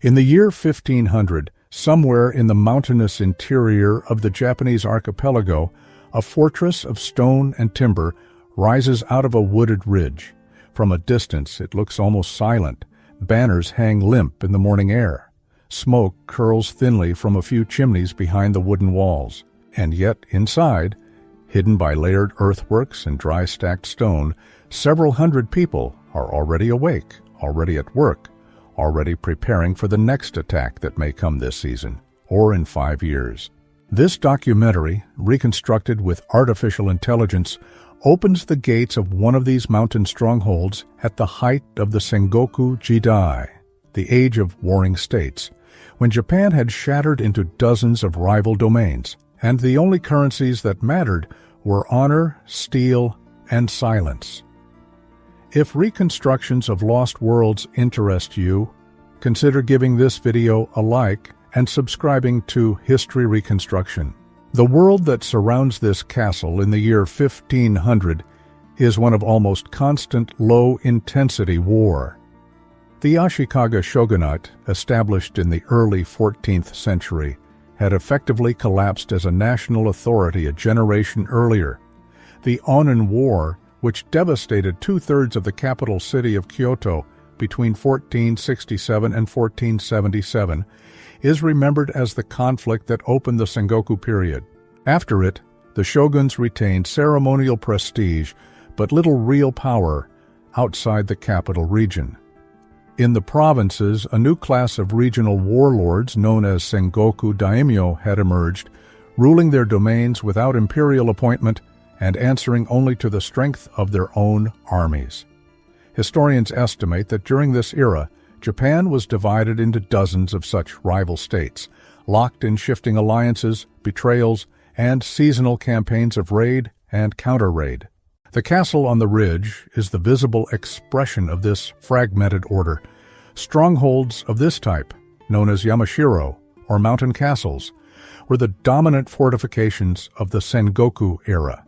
In the year 1500, somewhere in the mountainous interior of the Japanese archipelago, a fortress of stone and timber rises out of a wooded ridge. From a distance, it looks almost silent. Banners hang limp in the morning air. Smoke curls thinly from a few chimneys behind the wooden walls. And yet, inside, hidden by layered earthworks and dry stacked stone, several hundred people are already awake, already at work, already preparing for the next attack that may come this season, or in 5 years. This documentary, reconstructed with artificial intelligence, opens the gates of one of these mountain strongholds at the height of the Sengoku Jidai, the age of warring states, when Japan had shattered into dozens of rival domains, and the only currencies that mattered were honor, steel, and silence. If reconstructions of lost worlds interest you, consider giving this video a like and subscribing to History Reconstruction. The world that surrounds this castle in the year 1500 is one of almost constant low-intensity war. The Ashikaga shogunate, established in the early 14th century, had effectively collapsed as a national authority a generation earlier. The Onin War, which devastated two-thirds of the capital city of Kyoto between 1467 and 1477, is remembered as the conflict that opened the Sengoku period. After it, the shoguns retained ceremonial prestige but little real power outside the capital region. In the provinces, a new class of regional warlords known as Sengoku daimyo had emerged, ruling their domains without imperial appointment and answering only to the strength of their own armies. Historians estimate that during this era, Japan was divided into dozens of such rival states, locked in shifting alliances, betrayals, and seasonal campaigns of raid and counter-raid. The castle on the ridge is the visible expression of this fragmented order. Strongholds of this type, known as Yamashiro, or mountain castles, were the dominant fortifications of the Sengoku era.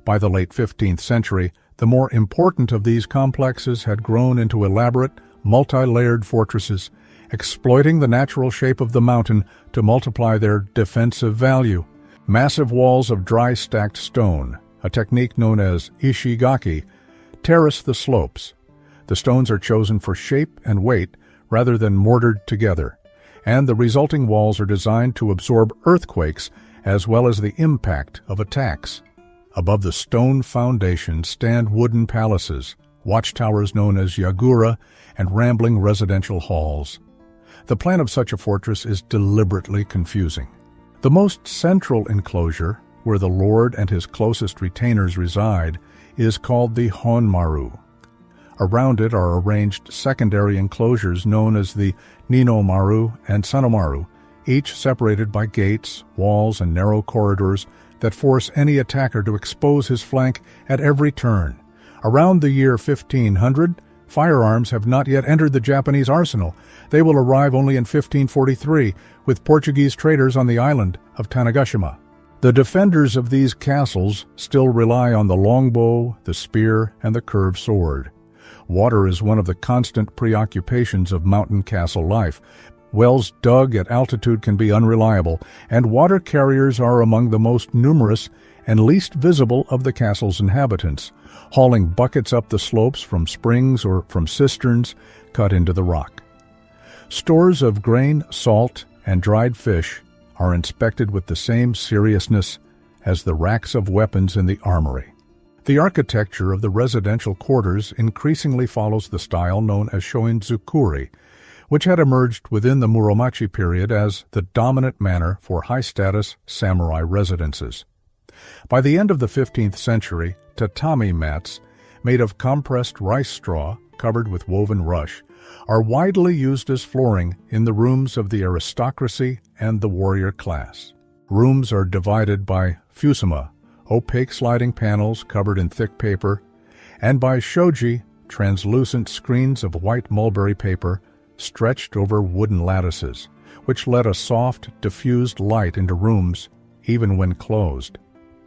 By the late 15th century, the more important of these complexes had grown into elaborate, multi-layered fortresses, exploiting the natural shape of the mountain to multiply their defensive value. Massive walls of dry stacked stone, a technique known as ishigaki, terrace the slopes. The stones are chosen for shape and weight rather than mortared together, and the resulting walls are designed to absorb earthquakes as well as the impact of attacks. Above the stone foundation stand wooden palaces, watchtowers known as yagura, and rambling residential halls. The plan of such a fortress is deliberately confusing. The most central enclosure, where the lord and his closest retainers reside, is called the honmaru. Around it are arranged secondary enclosures known as the ninomaru and sannomaru, each separated by gates, walls, and narrow corridors that force any attacker to expose his flank at every turn. Around the year 1500, firearms have not yet entered the Japanese arsenal. They will arrive only in 1543, with Portuguese traders on the island of Tanegashima. The defenders of these castles still rely on the longbow, the spear, and the curved sword. Water is one of the constant preoccupations of mountain castle life. Wells dug at altitude can be unreliable, and water carriers are among the most numerous and least visible of the castle's inhabitants, hauling buckets up the slopes from springs or from cisterns cut into the rock. Stores of grain, salt, and dried fish are inspected with the same seriousness as the racks of weapons in the armory. The architecture of the residential quarters increasingly follows the style known as shoin-zukuri, which had emerged within the Muromachi period as the dominant manner for high-status samurai residences. By the end of the 15th century, tatami mats, made of compressed rice straw covered with woven rush, are widely used as flooring in the rooms of the aristocracy and the warrior class. Rooms are divided by fusuma, opaque sliding panels covered in thick paper, and by shoji, translucent screens of white mulberry paper stretched over wooden lattices, which let a soft, diffused light into rooms even when closed.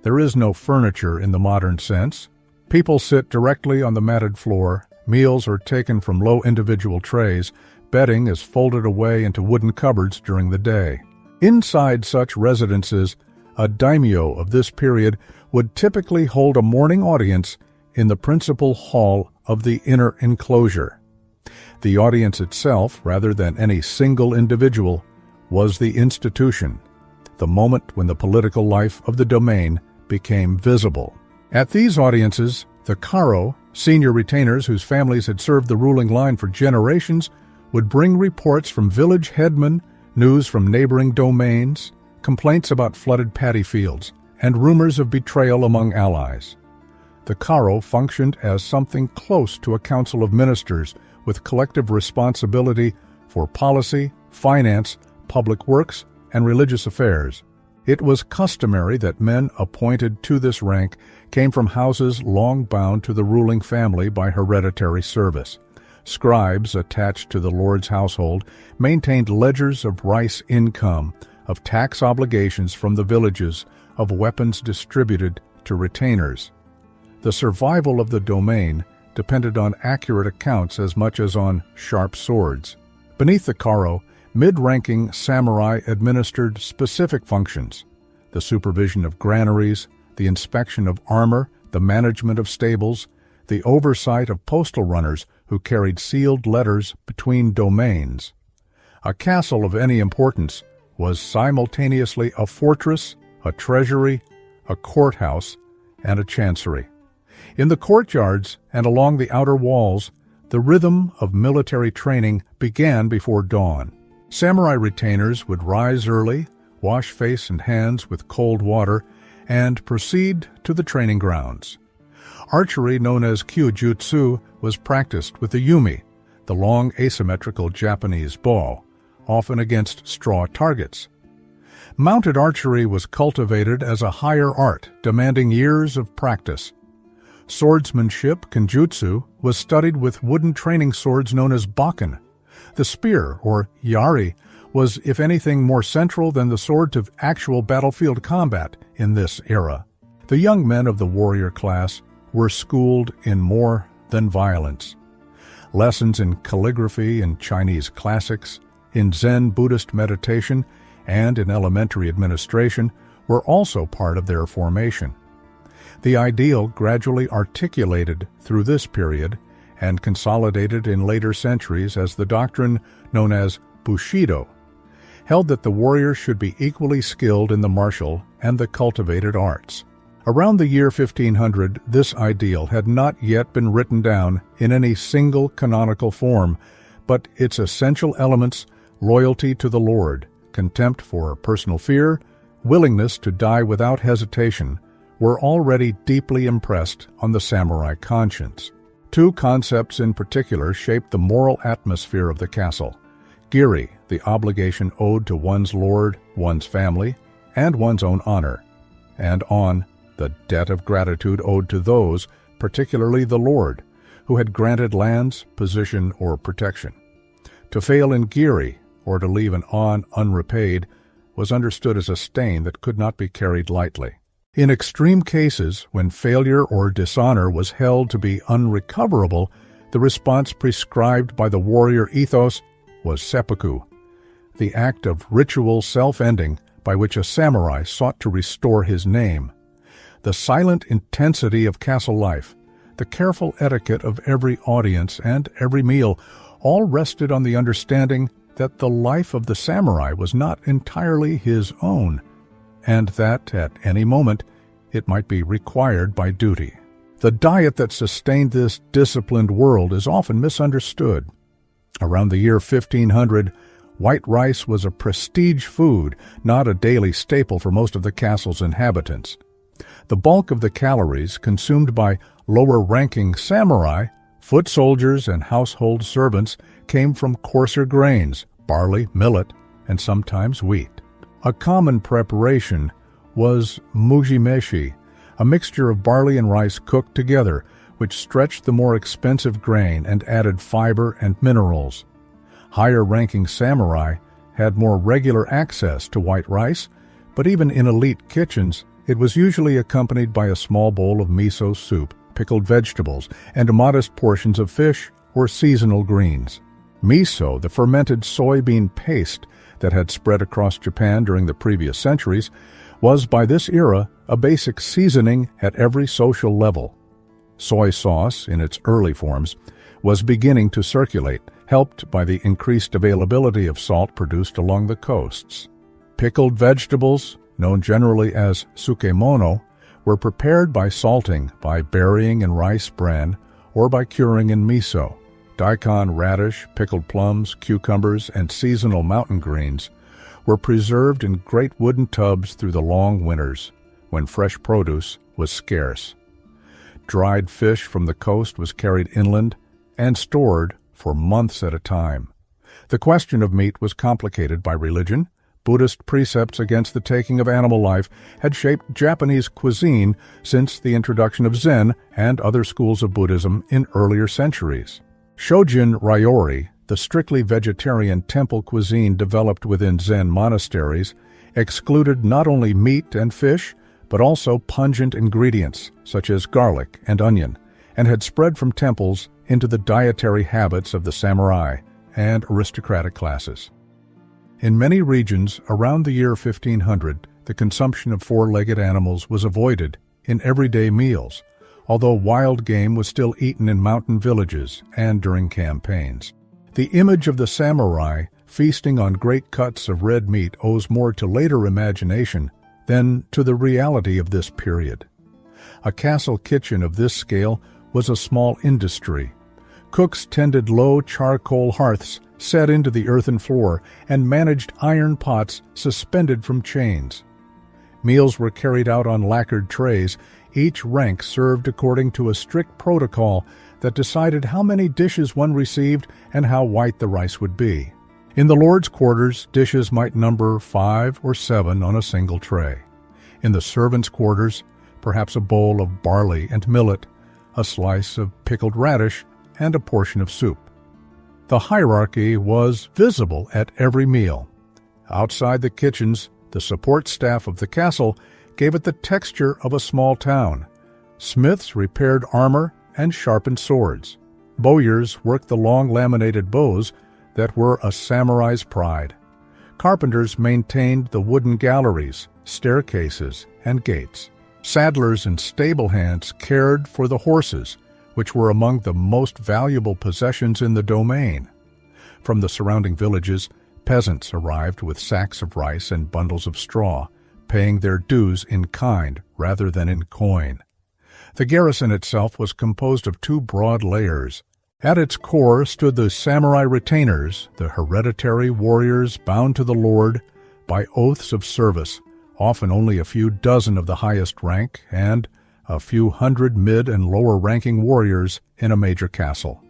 There is no furniture in the modern sense. People sit directly on the matted floor, meals are taken from low individual trays, bedding is folded away into wooden cupboards during the day. Inside such residences, a daimyo of this period would typically hold a morning audience in the principal hall of the inner enclosure. The audience itself, rather than any single individual, was the institution, the moment when the political life of the domain became visible. At these audiences, the karo, senior retainers whose families had served the ruling line for generations, would bring reports from village headmen, news from neighboring domains, complaints about flooded paddy fields, and rumors of betrayal among allies. The karo functioned as something close to a council of ministers with collective responsibility for policy, finance, public works, and religious affairs. It was customary that men appointed to this rank came from houses long bound to the ruling family by hereditary service. Scribes attached to the lord's household maintained ledgers of rice income, of tax obligations from the villages, of weapons distributed to retainers. The survival of the domain depended on accurate accounts as much as on sharp swords. Beneath the karo, mid-ranking samurai administered specific functions: the supervision of granaries, the inspection of armor, the management of stables, the oversight of postal runners who carried sealed letters between domains. A castle of any importance was simultaneously a fortress, a treasury, a courthouse, and a chancery. In the courtyards and along the outer walls, the rhythm of military training began before dawn. Samurai retainers would rise early, wash face and hands with cold water, and proceed to the training grounds. Archery, known as kyujutsu, was practiced with the yumi, the long asymmetrical Japanese bow, often against straw targets. Mounted archery was cultivated as a higher art, demanding years of practice. Swordsmanship, kenjutsu, was studied with wooden training swords known as bakken. The spear, or yari, was, if anything, more central than the sword to actual battlefield combat in this era. The young men of the warrior class were schooled in more than violence. Lessons in calligraphy and Chinese classics, in Zen Buddhist meditation, and in elementary administration were also part of their formation. The ideal gradually articulated through this period and consolidated in later centuries as the doctrine known as Bushido, held that the warrior should be equally skilled in the martial and the cultivated arts. Around the year 1500, this ideal had not yet been written down in any single canonical form, but its essential elements, loyalty to the Lord, contempt for personal fear, willingness to die without hesitation, were already deeply impressed on the samurai conscience. Two concepts in particular shaped the moral atmosphere of the castle: giri, the obligation owed to one's lord, one's family, and one's own honor, and on, the debt of gratitude owed to those, particularly the lord, who had granted lands, position, or protection. To fail in giri, or to leave an on unrepaid, was understood as a stain that could not be carried lightly. In extreme cases, when failure or dishonor was held to be unrecoverable, the response prescribed by the warrior ethos was seppuku, the act of ritual self-ending by which a samurai sought to restore his name. The silent intensity of castle life, the careful etiquette of every audience and every meal, all rested on the understanding that the life of the samurai was not entirely his own, and that, at any moment, it might be required by duty. The diet that sustained this disciplined world is often misunderstood. Around the year 1500, white rice was a prestige food, not a daily staple for most of the castle's inhabitants. The bulk of the calories consumed by lower-ranking samurai, foot soldiers, and household servants came from coarser grains, barley, millet, and sometimes wheat. A common preparation was mugimeshi, a mixture of barley and rice cooked together, which stretched the more expensive grain and added fiber and minerals. Higher-ranking samurai had more regular access to white rice, but even in elite kitchens, it was usually accompanied by a small bowl of miso soup, pickled vegetables, and modest portions of fish or seasonal greens. Miso, the fermented soybean paste that had spread across Japan during the previous centuries, was by this era a basic seasoning at every social level. Soy sauce, in its early forms, was beginning to circulate, helped by the increased availability of salt produced along the coasts. Pickled vegetables, known generally as tsukemono, were prepared by salting, by burying in rice bran, or by curing in miso. Daikon radish, pickled plums, cucumbers, and seasonal mountain greens were preserved in great wooden tubs through the long winters, when fresh produce was scarce. Dried fish from the coast was carried inland and stored for months at a time. The question of meat was complicated by religion. Buddhist precepts against the taking of animal life had shaped Japanese cuisine since the introduction of Zen and other schools of Buddhism in earlier centuries. Shojin ryori, the strictly vegetarian temple cuisine developed within Zen monasteries, excluded not only meat and fish, but also pungent ingredients such as garlic and onion, and had spread from temples into the dietary habits of the samurai and aristocratic classes. In many regions around the year 1500, the consumption of four-legged animals was avoided in everyday meals, although wild game was still eaten in mountain villages and during campaigns. The image of the samurai feasting on great cuts of red meat owes more to later imagination than to the reality of this period. A castle kitchen of this scale was a small industry. Cooks tended low charcoal hearths set into the earthen floor and managed iron pots suspended from chains. Meals were carried out on lacquered trays, each rank served according to a strict protocol that decided how many dishes one received and how white the rice would be. In the lord's quarters, dishes might number 5 or 7 on a single tray. In the servants' quarters, perhaps a bowl of barley and millet, a slice of pickled radish, and a portion of soup. The hierarchy was visible at every meal. Outside the kitchens, the support staff of the castle gave it the texture of a small town. Smiths repaired armor and sharpened swords. Bowyers worked the long laminated bows that were a samurai's pride. Carpenters maintained the wooden galleries, staircases, and gates. Saddlers and stable hands cared for the horses, which were among the most valuable possessions in the domain. From the surrounding villages, peasants arrived with sacks of rice and bundles of straw, paying their dues in kind rather than in coin. The garrison itself was composed of 2 broad layers. At its core stood the samurai retainers, the hereditary warriors bound to the lord by oaths of service, often only a few dozen of the highest rank, and a few hundred mid- and lower-ranking warriors in a major castle.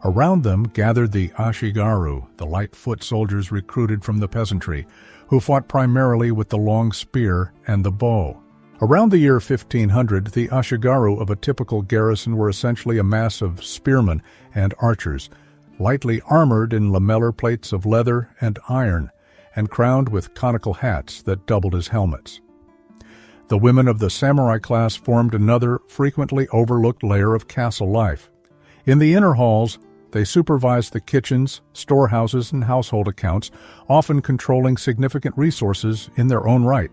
Around them gathered the Ashikaga, the light foot soldiers recruited from the peasantry, who fought primarily with the long spear and the bow. Around the year 1500, the Ashikaga of a typical garrison were essentially a mass of spearmen and archers, lightly armored in lamellar plates of leather and iron, and crowned with conical hats that doubled as helmets. The women of the samurai class formed another frequently overlooked layer of castle life. In the inner halls, they supervised the kitchens, storehouses, and household accounts, often controlling significant resources in their own right.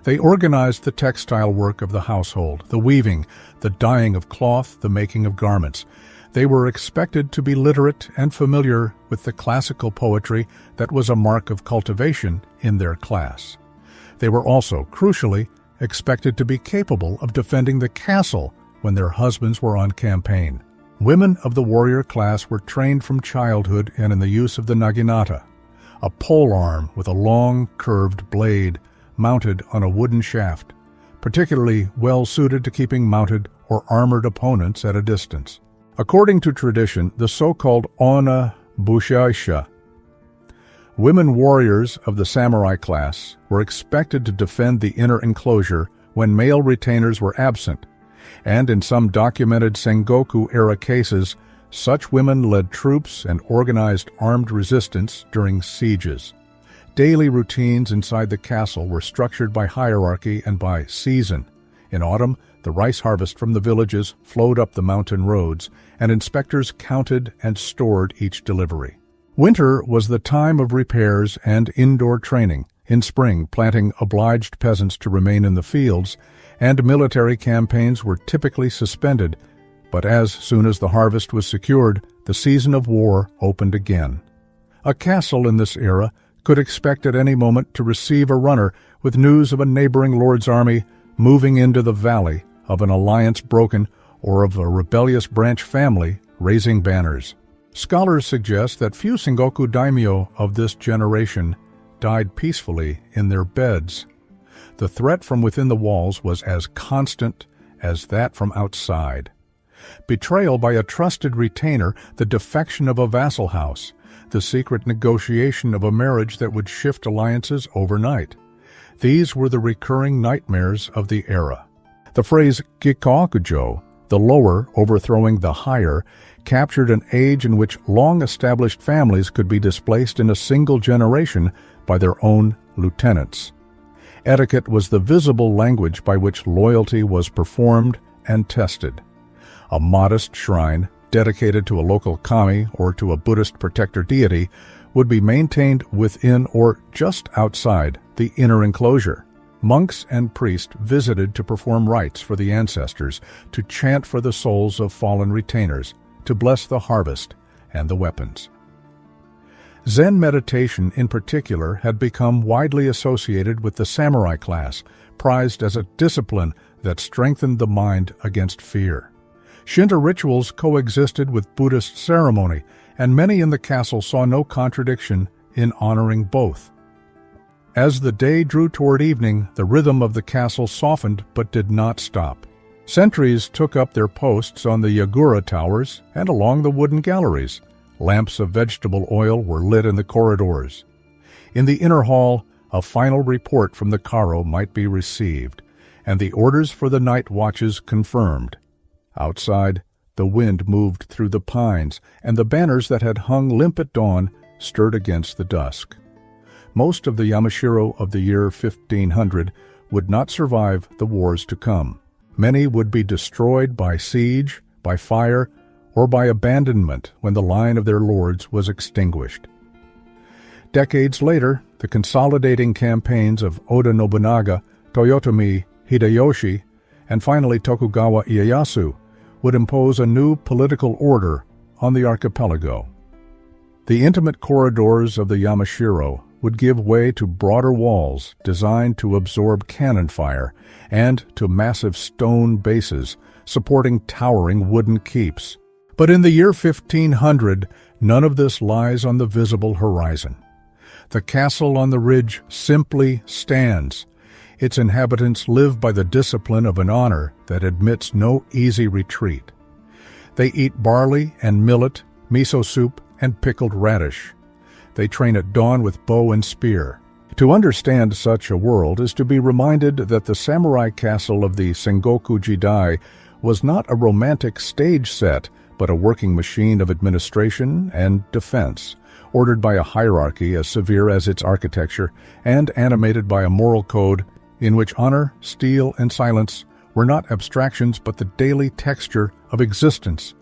They organized the textile work of the household, the weaving, the dyeing of cloth, the making of garments. They were expected to be literate and familiar with the classical poetry that was a mark of cultivation in their class. They were also, crucially, expected to be capable of defending the castle when their husbands were on campaign. Women of the warrior class were trained from childhood and in the use of the naginata, a polearm with a long, curved blade mounted on a wooden shaft, particularly well-suited to keeping mounted or armored opponents at a distance. According to tradition, the so-called onna bushaisha, women warriors of the samurai class were expected to defend the inner enclosure when male retainers were absent, and in some documented Sengoku-era cases, such women led troops and organized armed resistance during sieges. Daily routines inside the castle were structured by hierarchy and by season. In autumn, the the rice harvest from the villages flowed up the mountain roads, and inspectors counted and stored each delivery. Winter was the time of repairs and indoor training. In spring, planting obliged peasants to remain in the fields, and military campaigns were typically suspended, but as soon as the harvest was secured, the season of war opened again. A castle in this era could expect at any moment to receive a runner with news of a neighboring lord's army moving into the valley, of an alliance broken, or of a rebellious branch family raising banners. Scholars suggest that few Sengoku daimyo of this generation died peacefully in their beds. The threat from within the walls was as constant as that from outside. Betrayal by a trusted retainer, the defection of a vassal house, the secret negotiation of a marriage that would shift alliances overnight. These were the recurring nightmares of the era. The phrase gikakujo, the lower overthrowing the higher, captured an age in which long-established families could be displaced in a single generation by their own lieutenants. Etiquette was the visible language by which loyalty was performed and tested. A modest shrine, dedicated to a local kami or to a Buddhist protector deity, would be maintained within or just outside the inner enclosure. Monks and priests visited to perform rites for the ancestors, to chant for the souls of fallen retainers, to bless the harvest and the weapons. Zen meditation in particular had become widely associated with the samurai class, prized as a discipline that strengthened the mind against fear. Shinto rituals coexisted with Buddhist ceremony, and many in the castle saw no contradiction in honoring both. As the day drew toward evening, the rhythm of the castle softened but did not stop. Sentries took up their posts on the yagura towers and along the wooden galleries. Lamps of vegetable oil were lit in the corridors. In the inner hall, a final report from the karo might be received, and the orders for the night watches confirmed. Outside, the wind moved through the pines, and the banners that had hung limp at dawn stirred against the dusk. Most of the Yamashiro of the year 1500 would not survive the wars to come. Many would be destroyed by siege, by fire, or by abandonment when the line of their lords was extinguished. Decades later, the consolidating campaigns of Oda Nobunaga, Toyotomi Hideyoshi, and finally Tokugawa Ieyasu would impose a new political order on the archipelago. The intimate corridors of the Yamashiro would give way to broader walls designed to absorb cannon fire and to massive stone bases supporting towering wooden keeps. But in the year 1500, none of this lies on the visible horizon. The castle on the ridge simply stands. Its inhabitants live by the discipline of an honor that admits no easy retreat. They eat barley and millet, miso soup, and pickled radish. They train at dawn with bow and spear. To understand such a world is to be reminded that the samurai castle of the Sengoku Jidai was not a romantic stage set, but a working machine of administration and defense, ordered by a hierarchy as severe as its architecture, and animated by a moral code in which honor, steel, and silence were not abstractions but the daily texture of existence